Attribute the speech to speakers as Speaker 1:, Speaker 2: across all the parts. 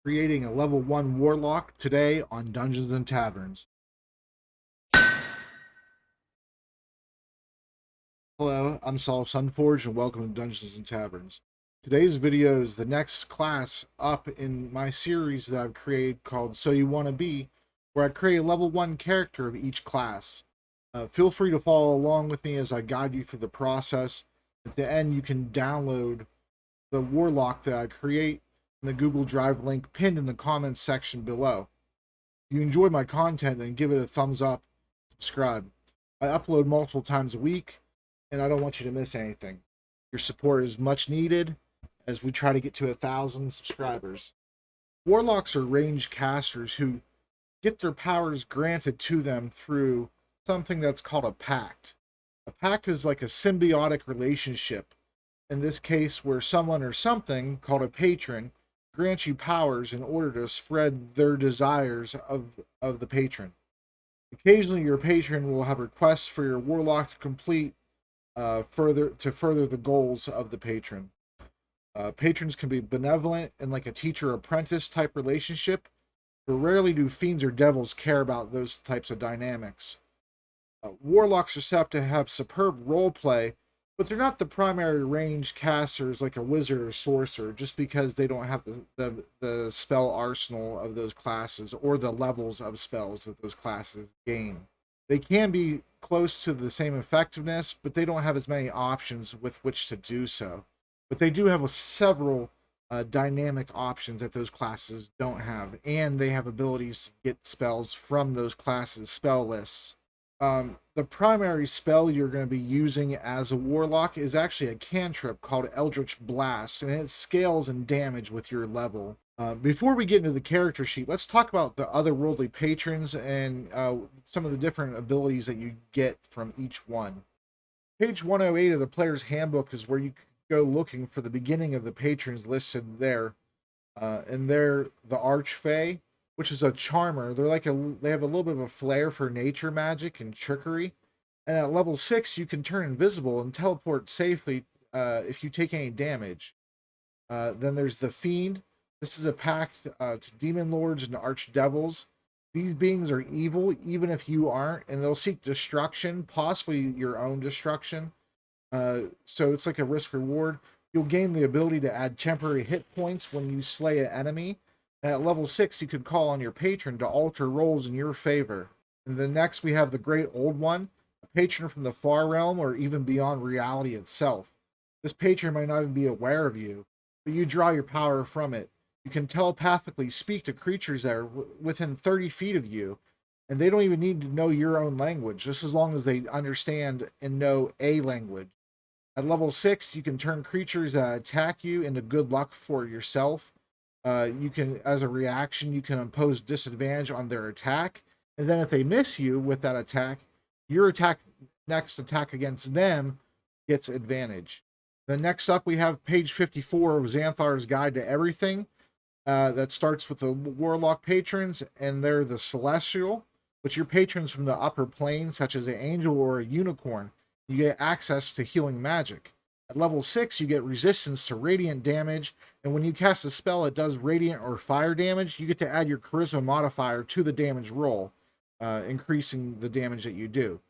Speaker 1: creating a level 1 Warlock today on Dungeons and Taverns. Hello, I'm Saul Sunforge and welcome to Dungeons and Taverns. Today's video is the next class up in my series that I've created called So You Wanna Be, where I create a level 1 character of each class. Feel free to follow along with me as I guide you through the process. At the end, you can download the Warlock that I create in the Google Drive link pinned in the comments section below. If you enjoy my content, then give it a thumbs up, subscribe. I upload multiple times a week, and I don't want you to miss anything. Your support is much needed as we try to get to 1,000 subscribers. Warlocks are ranged casters who get their powers granted to them through something that's called a pact. A pact is like a symbiotic relationship, in this case where someone or something, called a patron, grants you powers in order to spread their desires of the patron. Occasionally your patron will have requests for your warlock to complete further the goals of the patron. Patrons can be benevolent in like a teacher-apprentice type relationship, but rarely do fiends or devils care about those types of dynamics. Warlocks are set to have superb role play, but they're not the primary range casters like a wizard or sorcerer, just because they don't have the spell arsenal of those classes or the levels of spells that those classes gain. They can be close to the same effectiveness, but they don't have as many options with which to do so. But they do have several dynamic options that those classes don't have, and they have abilities to get spells from those classes' spell lists. The primary spell you're going to be using as a warlock is actually a cantrip called Eldritch Blast, and it scales in damage with your level. Before we get into the character sheet, let's talk about the otherworldly patrons and some of the different abilities that you get from each one. Page 108 of the player's handbook is where you go looking for the beginning of the patrons listed there. And they're the Archfey, which is a charmer. They have a little bit of a flair for nature magic and trickery. And at level 6, you can turn invisible and teleport safely if you take any damage. Then there's the Fiend. This is a pact to demon lords and archdevils. These beings are evil, even if you aren't, and they'll seek destruction, possibly your own destruction. So it's like a risk reward. You'll gain the ability to add temporary hit points when you slay an enemy. And at level 6, you could call on your patron to alter rolls in your favor. And then next we have the Great Old One, a patron from the far realm or even beyond reality itself. This patron might not even be aware of you, but you draw your power from it. You can telepathically speak to creatures that are within 30 feet of you, and they don't even need to know your own language, just as long as they understand and know a language. At level 6, you can turn creatures that attack you into good luck for yourself. You can, as a reaction, you can impose disadvantage on their attack, and then if they miss you with that attack, your next attack against them gets advantage. Then next up, we have page 54 of Xanthar's Guide to Everything. That starts with the Warlock patrons, and they're the Celestial, which your patrons from the upper plane, such as an angel or a unicorn, you get access to healing magic. At level 6, you get resistance to radiant damage, and when you cast a spell that does radiant or fire damage, you get to add your charisma modifier to the damage roll, increasing the damage that you do.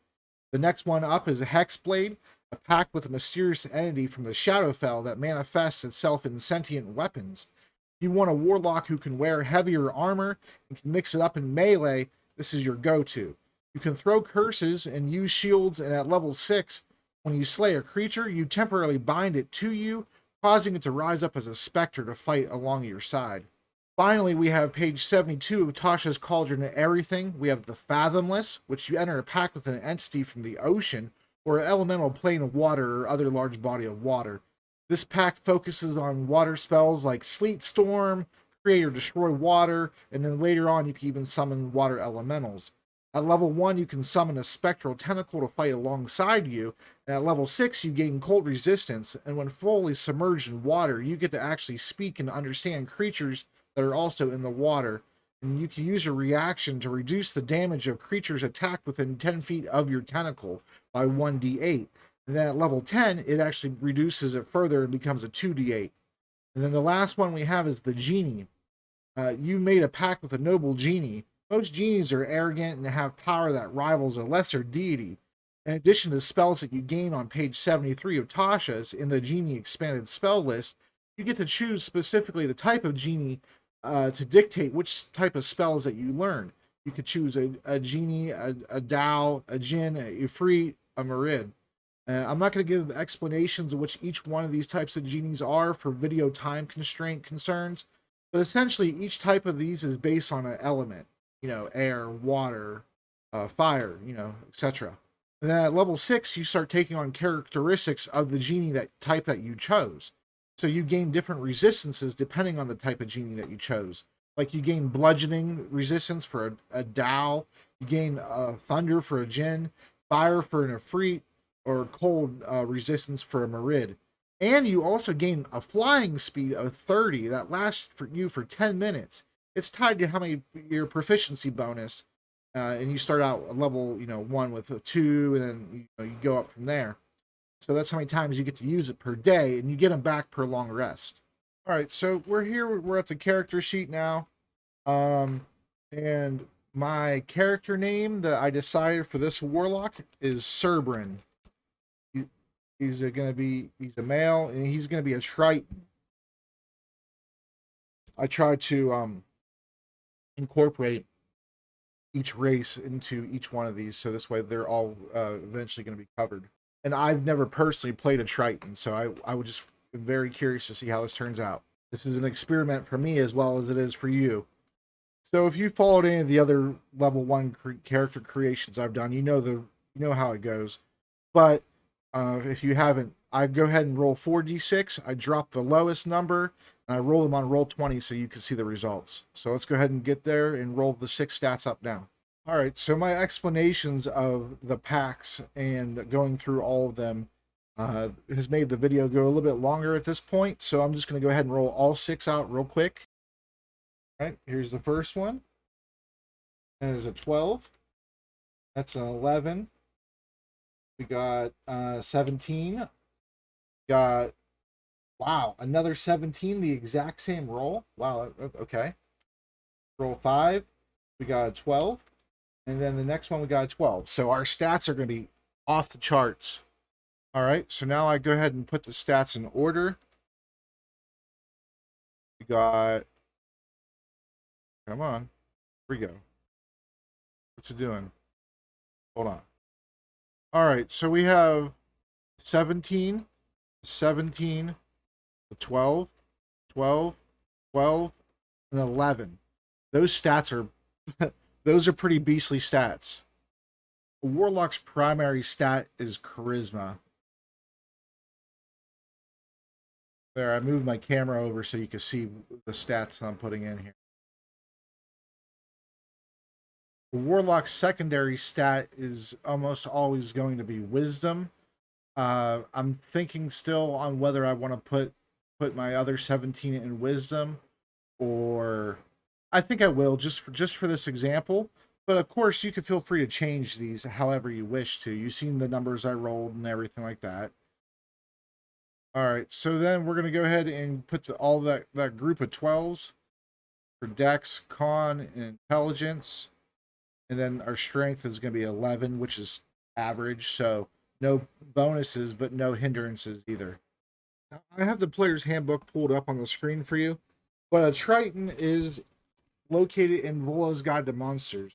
Speaker 1: The next one up is a Hexblade, a pact with a mysterious entity from the Shadowfell that manifests itself in sentient weapons. If you want a warlock who can wear heavier armor and can mix it up in melee, this is your go-to. You can throw curses and use shields, and at level 6, when you slay a creature, you temporarily bind it to you, causing it to rise up as a specter to fight along your side. Finally, we have page 72 of Tasha's Cauldron of Everything. We have the Fathomless, which you enter a pact with an entity from the ocean or an elemental plane of water or other large body of water. This pact focuses on water spells like Sleet Storm, create or destroy water, and then later on you can even summon water elementals. At level 1, you can summon a spectral tentacle to fight alongside you, and at level 6, you gain cold resistance, and when fully submerged in water, you get to actually speak and understand creatures that are also in the water, and you can use a reaction to reduce the damage of creatures attacked within 10 feet of your tentacle by 1d8. And then at level 10, it actually reduces it further and becomes a 2d8. And then the last one we have is the Genie. You made a pact with a noble genie. Most genies are arrogant and have power that rivals a lesser deity. In addition to spells that you gain on page 73 of Tasha's in the Genie Expanded Spell List, you get to choose specifically the type of genie to dictate which type of spells that you learn. You could choose a genie, a Dao, a Jinn, a Ifrit, a Marid. I'm not going to give explanations of which each one of these types of genies are for video time constraint concerns, but essentially each type of these is based on an element, air, water, fire, etc. And then at level 6, you start taking on characteristics of the genie that type that you chose. So you gain different resistances depending on the type of genie that you chose. Like you gain bludgeoning resistance for a Dao, you gain thunder for a Jinn, fire for an Ifrit, or cold resistance for a Marid. And you also gain a flying speed of 30 that lasts for you for 10 minutes. It's tied to how many your proficiency bonus, and you start out at level 1 with a 2, and then you go up from there. So that's how many times you get to use it per day, and you get them back per long rest. All right, so we're at the character sheet now, and my character name that I decided for this Warlock is Serbrin. He's a male, and he's gonna be a Triton. I tried to incorporate each race into each one of these, so this way they're all eventually going to be covered. And I've never personally played a Triton, so I would just be very curious to see how this turns out. This is an experiment for me as well as it is for you. So if you followed any of the other level 1 character creations I've done, you know how it goes. But if you haven't, I go ahead and roll 4d6. I drop the lowest number, and I roll them on roll 20 so you can see the results. So let's go ahead and get there and roll the 6 stats up now. All right, so my explanations of the packs and going through all of them has made the video go a little bit longer at this point. So I'm just going to go ahead and roll all 6 out real quick. All right, here's the first one. That is a 12. That's an 11. We got 17. We got, wow, another 17, the exact same roll. Wow, okay. Roll 5. We got a 12. And then the next one we got a 12. So our stats are going to be off the charts. All right, so now I go ahead and put the stats in order. We got, come on, here we go. What's it doing? Hold on. All right, so we have 17, 17, 12, 12, 12, and 11. Those stats are, those are pretty beastly stats. A Warlock's primary stat is Charisma. There, I moved my camera over so you can see the stats that I'm putting in here. The Warlock's secondary stat is almost always going to be Wisdom. I'm thinking still on whether I want to put my other 17 in Wisdom, or I think I will just for this example. But of course, you can feel free to change these however you wish to. You've seen the numbers I rolled and everything like that. All right, so then we're going to go ahead and put all that group of 12s for Dex, Con, and Intelligence. And then our strength is going to be 11, which is average. So no bonuses, but no hindrances either. Now, I have the player's handbook pulled up on the screen for you. But a Triton is located in Volo's Guide to Monsters.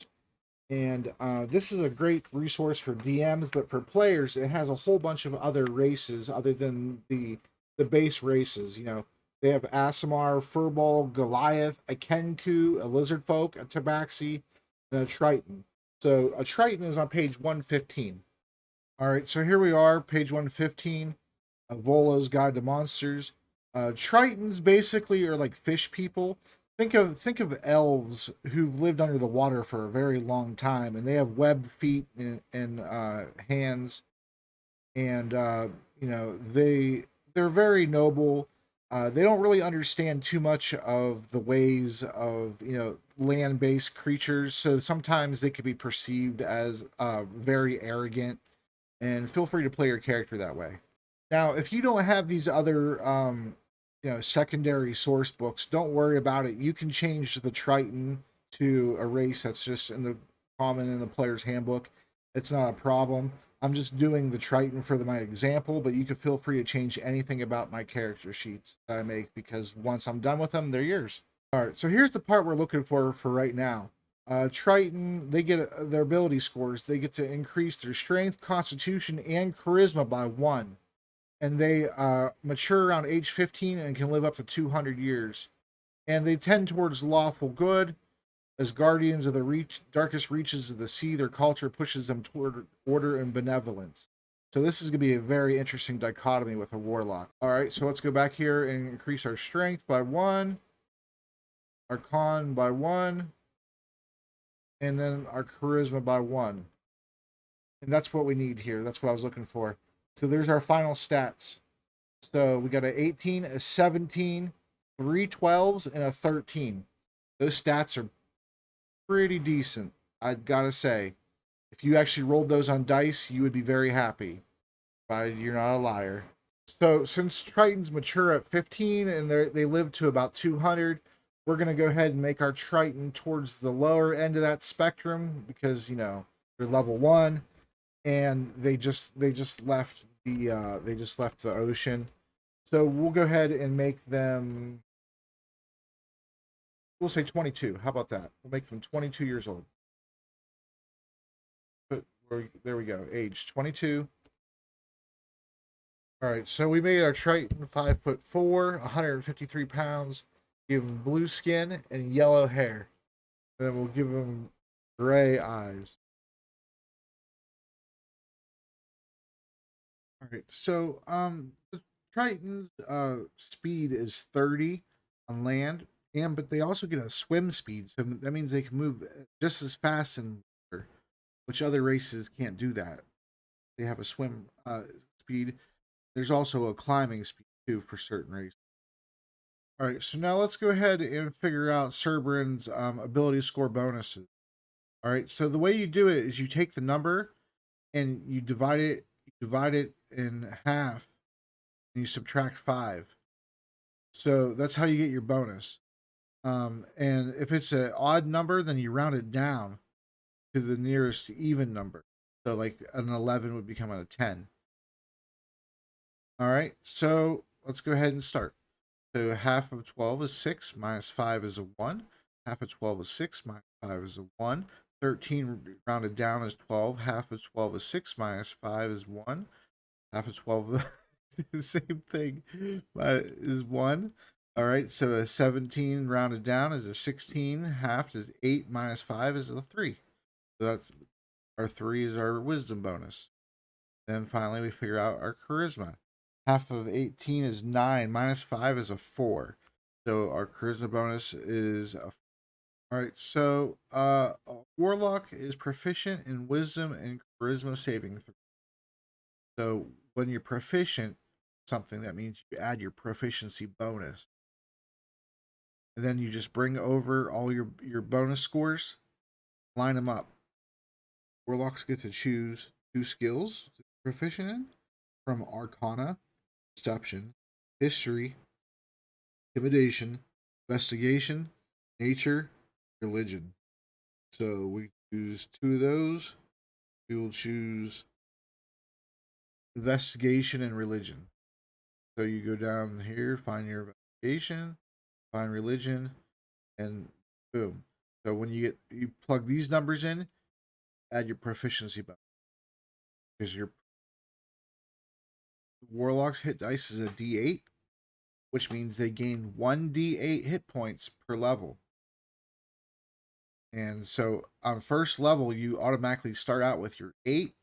Speaker 1: And this is a great resource for DMs, but for players, it has a whole bunch of other races other than the base races. They have Aasimar, Furball, Goliath, a Kenku, a Lizard Folk, a Tabaxi, and a Triton. So a Triton is on page 115. All right, so here we are, page 115 of Volo's Guide to Monsters. Tritons basically are like fish people. Think of elves who've lived under the water for a very long time, and they have webbed feet and hands, and they're very noble. They don't really understand too much of the ways of land-based creatures, so sometimes they could be perceived as very arrogant. And feel free to play your character that way. Now, if you don't have these other secondary source books. Don't worry about it. You can change the Triton to a race that's just in the common in the player's handbook. It's not a problem. I'm just doing the Triton for my example, but you can feel free to change anything about my character sheets that I make, because once I'm done with them, they're yours. All right, so here's the part we're looking for right now. Triton, they get their ability scores. They get to increase their strength, constitution, and charisma by 1. And they mature around age 15 and can live up to 200 years. And they tend towards lawful good. As guardians of the darkest reaches of the sea, their culture pushes them toward order and benevolence. So this is going to be a very interesting dichotomy with a warlock. All right, so let's go back here and increase our strength by 1, our con by 1, and then our charisma by 1. And that's what we need here. That's what I was looking for. So there's our final stats. So we got an 18, a 17, 3 12s, and a 13. Those stats are pretty decent, I'd gotta say. If you actually rolled those on dice, you would be very happy. But you're not a liar. So since Tritons mature at 15 and they live to about 200, we're going to go ahead and make our Triton towards the lower end of that spectrum, because they're level 1 and they just left the ocean. So we'll go ahead and make them, we'll say 22. How about that? We'll make them 22 years old. There we go. Age 22. All right, so we made our Triton 5'4", 153 pounds. Give him blue skin and yellow hair. And then we'll give him gray eyes. All right, so the Triton's speed is 30 on land, but they also get a swim speed, so that means they can move just as fast in water, which other races can't do that. They have a swim speed. There's also a climbing speed too for certain races. All right, so now let's go ahead and figure out Serbrin's ability score bonuses. All right, so the way you do it is you take the number and you divide it in half, and you subtract 5. So that's how you get your bonus. And if it's an odd number, then you round it down to the nearest even number. So like an 11 would become a 10. All right, so let's go ahead and start. So half of 12 is 6, minus 5 is a 1. Half of 12 is 6, minus 5 is a 1. 13 rounded down is 12. Half of 12 is 6, minus 5 is 1. Half of 12 the same thing, is 1. All right, so a 17 rounded down is a 16. Half is 8, minus 5 is a 3. So that's our 3 is our wisdom bonus. Then finally we figure out our charisma. Half of 18 is 9, minus 5 is a 4. So our charisma bonus is a. All right, so Warlock is proficient in wisdom and charisma saving throw. So when you're proficient something, that means you add your proficiency bonus. And then you just bring over all your bonus scores, line them up. Warlocks get to choose 2 skills to be proficient in from Arcana, Deception, History, Intimidation, Investigation, Nature, Religion. So we choose 2 of those. We will choose Investigation and Religion. So you go down here, find your investigation, find religion, and boom. So when you plug these numbers in, add your proficiency bonus. Because your Warlock's hit dice is a D8, which means they gain 1d8 hit points per level. And so on first level, you automatically start out with your 8,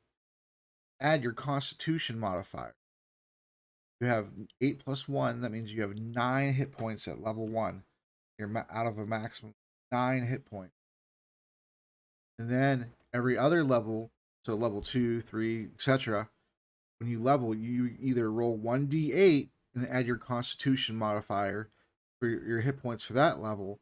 Speaker 1: add your Constitution modifier. You have 8 plus 1, that means you have 9 hit points at level 1. You're out of a maximum 9 hit points. And then every other level, so level 2, 3, etc., when you level, you either roll 1d8 and add your Constitution modifier for your hit points for that level,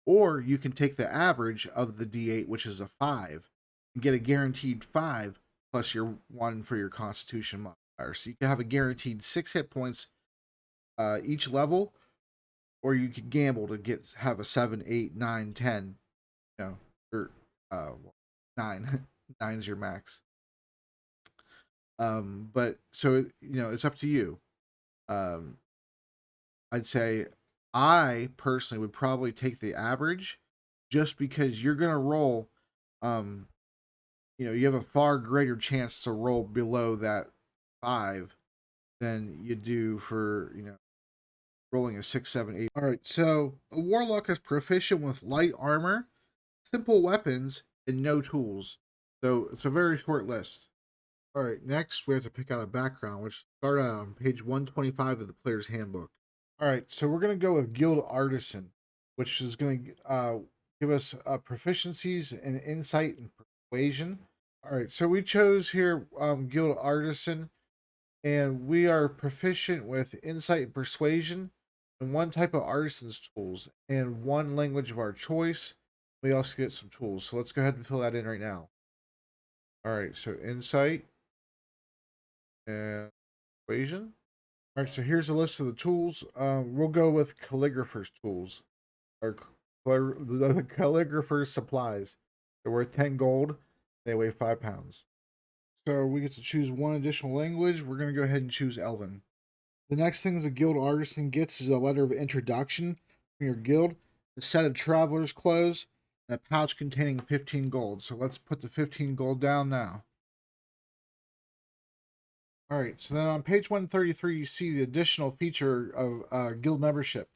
Speaker 1: or you can take the average of the d8, which is a 5, and get a guaranteed 5 plus your 1 for your Constitution modifier. So you can have a guaranteed 6 hit points each level, or you could gamble to have a 7, 8, 9, 10. You know, or well, 9. 9's your max. But so it's up to you. Um, I'd say I personally would probably take the average, just because you're gonna roll. Um, you have a far greater chance to roll below that 5 than you do for rolling a 6, 7, 8. All right, so a warlock is proficient with light armor, simple weapons, and no tools. So it's a very short list. All right, next we have to pick out a background, which start out on page 125 of the player's handbook. All right, so we're going to go with Guild Artisan, which is going to give us proficiencies in insight and persuasion. All right, so we chose here Guild Artisan, and we are proficient with insight and persuasion, and one type of artisan's tools, and one language of our choice. We also get some tools, so let's go ahead and fill that in right now. All right, so insight and persuasion. All right, so here's a list of the tools. We'll go with calligrapher's tools, or the calligrapher's supplies. They're worth 10 gold. They weigh 5 pounds. So we get to choose one additional language. We're going to go ahead and choose Elven. The next thing the guild artisan gets is a letter of introduction from your guild, a set of traveler's clothes, and a pouch containing 15 gold. So let's put the 15 gold down now. All right, so then on page 133, you see the additional feature of guild membership.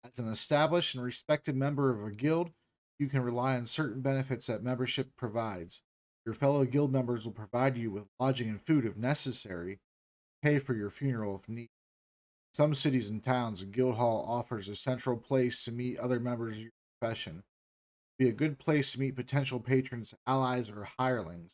Speaker 1: As an established and respected member of a guild, you can rely on certain benefits that membership provides. Your fellow guild members will provide you with lodging and food if necessary, pay for your funeral if needed. Some cities and towns, a guild hall offers a central place to meet other members of your profession. Be a good place to meet potential patrons, allies, or hirelings.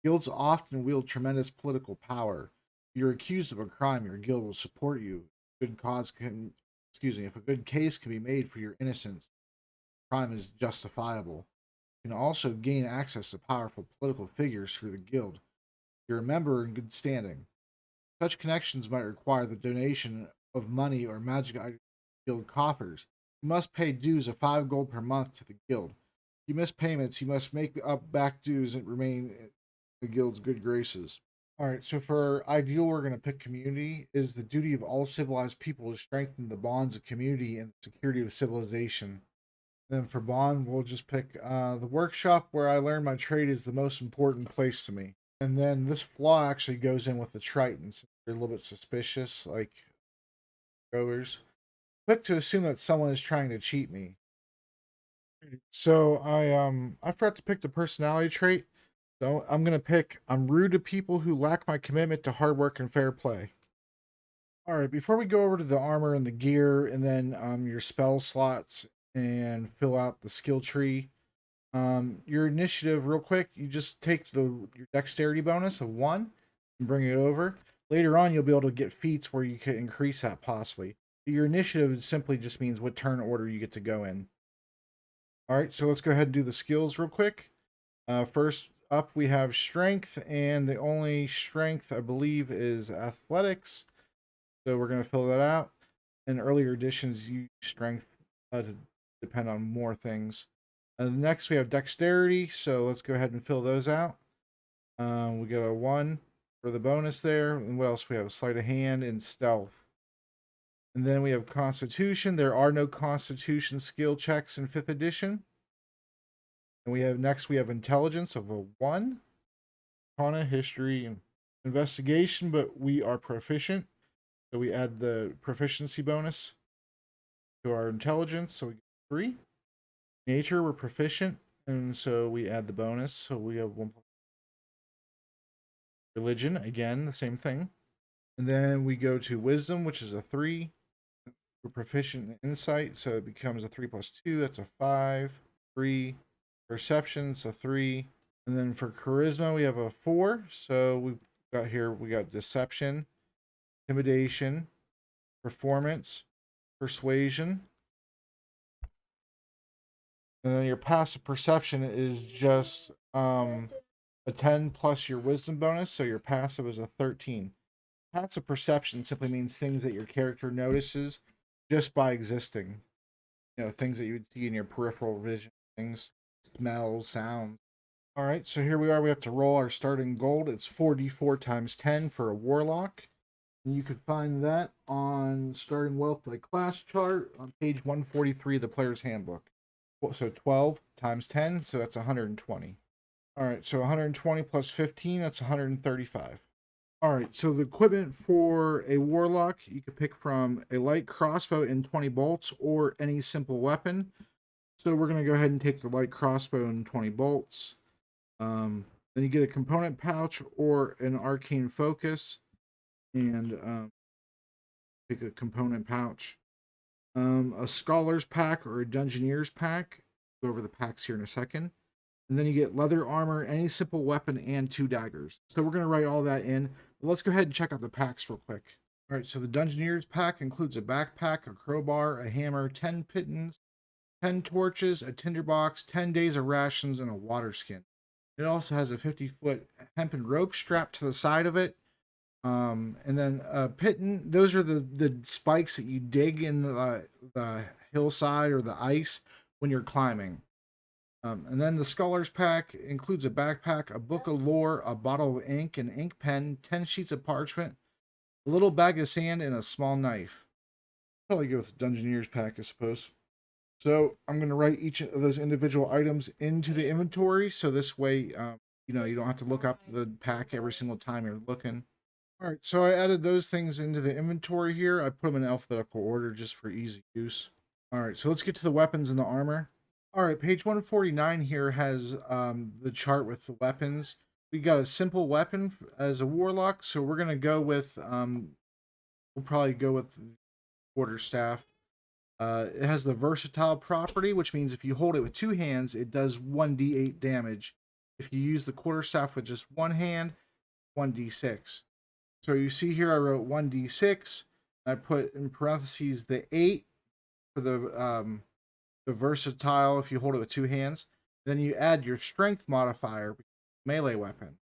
Speaker 1: Guilds often wield tremendous political power. If you're accused of a crime, your guild will support you. If a good case can be made for your innocence, the crime is justifiable. You can also gain access to powerful political figures through the guild. You're a member in good standing. Such connections might require the donation of money or magic items to guild coffers. You must pay dues of 5 gold per month to the guild. If you miss payments, you must make up back dues and remain in the guild's good graces. All right, so for our ideal, we're going to pick community. It is the duty of all civilized people to strengthen the bonds of community and the security of civilization. Then for bond, we'll just pick the workshop, where I learn my trade, is the most important place to me. And then this flaw actually goes in with the Triton, since they're a little bit suspicious, like goers. Quick to assume that someone is trying to cheat me. So I forgot to pick the personality trait. So I'm rude to people who lack my commitment to hard work and fair play. All right, before we go over to the armor and the gear, and then your spell slots, and fill out the skill tree, your initiative, real quick, you just take your dexterity bonus of 1 and bring it over. Later on, you'll be able to get feats where you can increase that possibly. Your initiative simply just means what turn order you get to go in. All right, so let's go ahead and do the skills real quick. First up, we have strength, and the only strength, I believe, is athletics. So we're going to fill that out. In earlier editions, you strength to depend on more things. Next, we have dexterity, so let's go ahead and fill those out. We get a 1 for the bonus there. And what else? We have a sleight of hand and stealth. And then we have constitution. There are no constitution skill checks in 5th edition. And we have intelligence of a 1. Arcana, history, and investigation, but we are proficient. So we add the proficiency bonus to our intelligence, so we get 3. Nature, we're proficient, and so we add the bonus, so we have 1. Religion, again, the same thing. And then we go to wisdom, which is a 3. We're proficient in insight, so it becomes a 3 plus 2. That's a 5. 3. Perception, so 3. And then for charisma, we have a 4. So we got deception, intimidation, performance, persuasion. And then your passive perception is just a 10 plus your wisdom bonus, so your passive is a 13. Passive perception simply means things that your character notices just by existing. You know, things that you would see in your peripheral vision, things, smells, sounds. All right, so here we are. We have to roll our starting gold. It's 4d4 times 10 for a warlock. And you can find that on starting wealth by class chart on page 143 of the player's handbook. So 12 times 10, so that's 120. All right, so 120 plus 15, that's 135. All right, so the equipment for a warlock, you could pick from a light crossbow and 20 bolts or any simple weapon. So we're going to go ahead and take the light crossbow and 20 bolts. Then you get a component pouch or an arcane focus, and pick a component pouch. A scholar's pack or a dungeoneer's pack. Go over the packs here in a second. And then you get leather armor, any simple weapon, and 2 daggers. So we're going to write all that in. Let's go ahead and check out the packs real quick. All right, so the Dungeoneer's pack includes a backpack, a crowbar, a hammer, 10 pitons, 10 torches, a tinderbox, 10 days of rations, and a water skin. It also has a 50-foot hempen rope strapped to the side of it. And then a piton, those are the spikes that you dig in the hillside or the ice when you're climbing. And then the Scholar's Pack includes a backpack, a book of lore, a bottle of ink, an ink pen, 10 sheets of parchment, a little bag of sand, and a small knife. Probably go with the Dungeoneer's Pack, I suppose. So I'm going to write each of those individual items into the inventory, so this way, you don't have to look up the pack every single time you're looking. All right, so I added those things into the inventory here. I put them in alphabetical order just for easy use. All right, so let's get to the weapons and the armor. All right, page 149 here has the chart with the weapons. We got a simple weapon as a warlock, so we're gonna go with we'll probably go with quarterstaff. It has the versatile property, which means if you hold it with 2 hands, it does 1d8 damage. If you use the quarterstaff with just 1 hand, 1d6. So you see here I wrote 1d6. I put in parentheses the 8 for the versatile if you hold it with 2 hands. Then you add your strength modifier, melee weapon.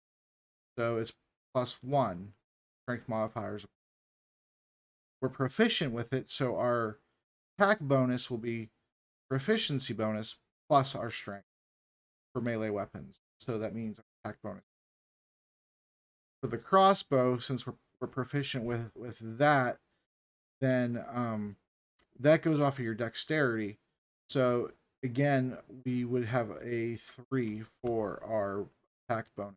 Speaker 1: So it's +1. Strength modifiers. We're proficient with it, so our attack bonus will be proficiency bonus plus our strength for melee weapons. So that means our attack bonus. For the crossbow, since we're proficient with that, then that goes off of your dexterity. So again, we would have a 3 for our attack bonus.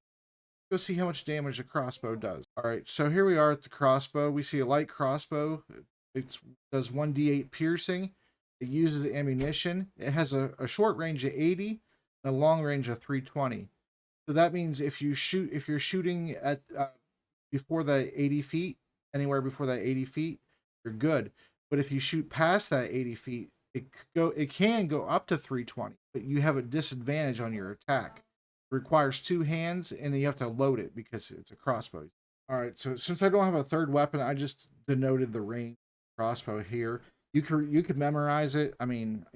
Speaker 1: Go see how much damage the crossbow does. All right, so here we are at the crossbow. We see a light crossbow. It does 1d8 piercing. It uses ammunition. It has a short range of 80 and a long range of 320. So that means if you're shooting at before the 80 feet, anywhere before that 80 feet, you're good. But if you shoot past that 80 feet, it can go up to 320, but you have a disadvantage on your attack. It requires 2 hands, and then you have to load it because it's a crossbow. All right, so since I don't have a third weapon, I just denoted the range crossbow here. You could memorize it. I mean,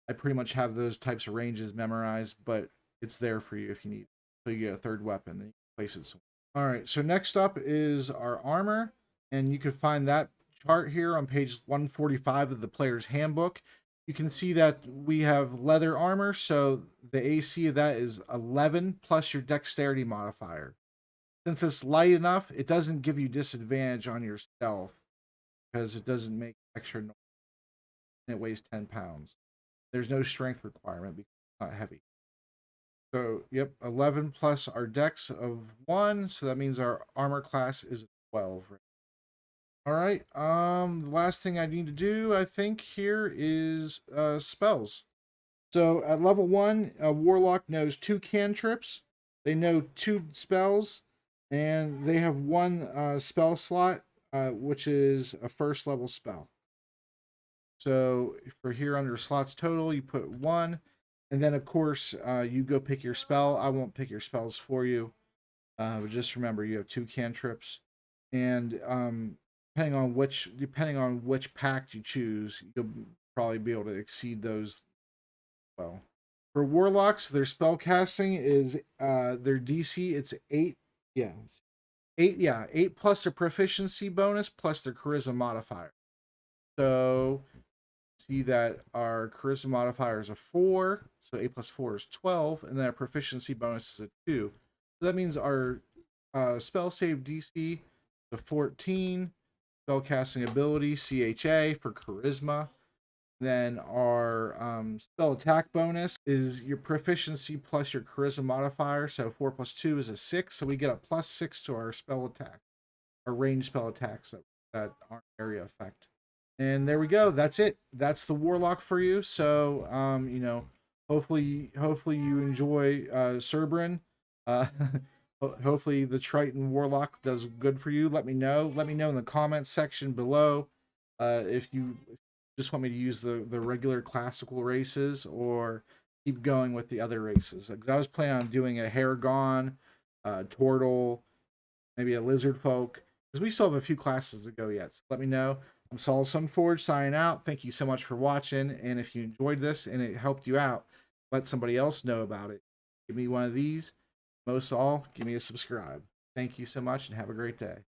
Speaker 1: I pretty much have those types of ranges memorized, but it's there for you if you need. So you get a third weapon, then you place it somewhere. All right, so next up is our armor, and you can find that chart here on page 145 of the player's handbook. You can see that we have leather armor, so the AC of that is 11 plus your dexterity modifier. Since it's light enough, it doesn't give you disadvantage on your stealth because it doesn't make extra noise. And it weighs 10 pounds. There's no strength requirement because it's not heavy. So, yep, 11 plus our dex of 1, so that means our armor class is 12. All right, the last thing I need to do, I think, here is spells. So at level 1, a warlock knows 2 cantrips. They know 2 spells, and they have 1 spell slot, which is a first level spell. So for here under slots total, you put 1, and then of course you go pick your spell. I won't pick your spells for you, but just remember you have 2 cantrips, and depending on which pact you choose, you'll probably be able to exceed those. Well, for warlocks, their spell casting is their DC. It's 8. Yeah, 8. Yeah, 8 plus their proficiency bonus plus their charisma modifier. So see that our charisma modifier is a 4, so A plus 4 is 12, and then our proficiency bonus is a 2. So that means our spell save DC is a 14, spell casting ability CHA for charisma. Then our spell attack bonus is your proficiency plus your charisma modifier. So 4 plus 2 is a 6. So we get a plus 6 to our spell attack, our range spell attacks that aren't area effect. And there we go. That's it. That's the Warlock for you. So you know, hopefully you enjoy Serbrin. Hopefully the Triton Warlock does good for you. Let me know. Let me know in the comments section below if you just want me to use the regular classical races or keep going with the other races. Because I was planning on doing a Haragon, Turtle, maybe a Lizard Folk, because we still have a few classes to go yet. So let me know. I'm Saul Sunforge signing out. Thank you so much for watching. And if you enjoyed this and it helped you out, let somebody else know about it. Give me one of these. Most of all, give me a subscribe. Thank you so much and have a great day.